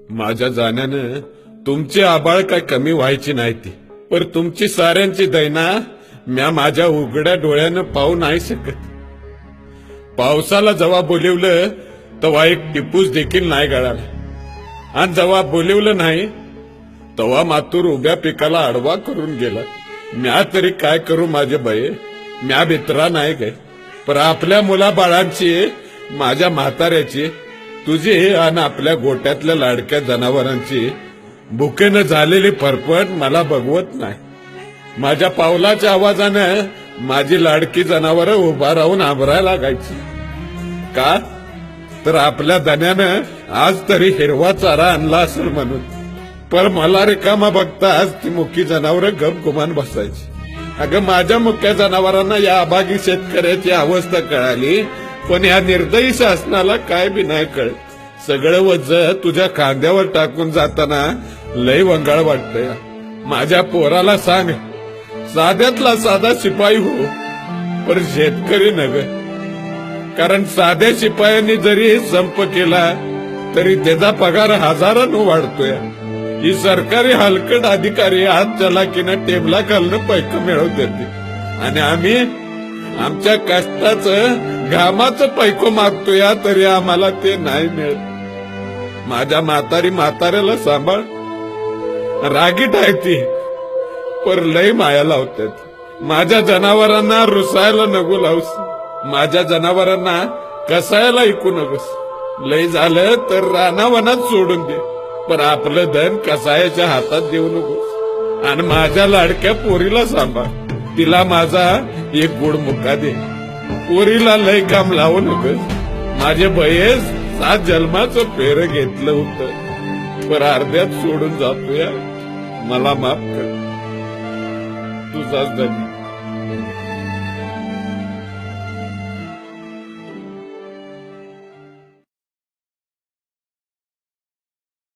माझ्या जाण्यानं तुमची आबाळ काय कमी व्हायची नाही ती, पर तुमची साऱ्यांची दैना म्या माझ्या उघड्या डोळ्यानं पाहू नाही शकत. पावसाला जेव्हा बोलिवलं तेव्हा एक टिपूस देखील नाही गळाला, आणि जेव्हा बोलिवलं नाही तेव्हा मातूर उभ्या पिकाला आडवा करून गेला. म्या तरी काय करू माझे बये, म्या भित्रा नाही गे, पर आपल्या मुलाबाळांची, माझ्या म्हाताऱ्याची, तुझी आणि आपल्या गोट्यातल्या लाडक्या जनावरांची भुकेनं झालेली फरफट मला बघवत नाही. माझ्या पावलाच्या आवाजानं माझी लाडकी जनावरं उभा राहून आंबरायला लागायची. का तर आपल्या धन्यानं आज तरी हिरवा चारा आणला असेल म्हणून. पर मला रिकामा बघता आज ती मुकी जनावरं गप गुमान बसायची. अगं माझ्या मुक्या जनावरांना या अभागी शेतकऱ्याची अवस्था कळाली, पण या निर्दयी शासनाला काय बी नाही कळत. सगळं वज तुझ्या खांद्यावर टाकून जाताना लय वंगाळ वाटतंय. माझ्या पोराला सांग, साध्यातला साधा शिपाई हो, पर शेतकरी नग. कारण साध्या शिपायांनी जरी संप केला तरी त्याचा पगार हजारानं वाढतोय. ही सरकारी हलकट अधिकारी हात चलाकीनं टेबला खालनं पैक मिळवत देते, आणि आम्ही आमच्या कष्टाचं घामाचं पैको मागतोय, तरी आम्हाला ते नाही मिळत. माझ्या म्हाताऱ्याला सांभाळ. रागीट आहे ती, पर लय माया लावतात. माझ्या जनावरांना रुसायला नको लावूस, माझ्या जनावरांना कसायला ऐकू नकोस. लय झालं तर रानावनात सोडून दे, पण आपलं धन कसायाच्या हातात देऊ नकोस. आणि माझ्या लाडक्या पोरीला सांभाळ, तिला माझा एक गोड मुका दे. पोरीला लय काम लावू नकोस. माझे बयेस 7 जन्माचं फेर घेतलं होतं, पण अर्ध्यात सोडून जातोय. मला माफ कर. तुझाच धन्य.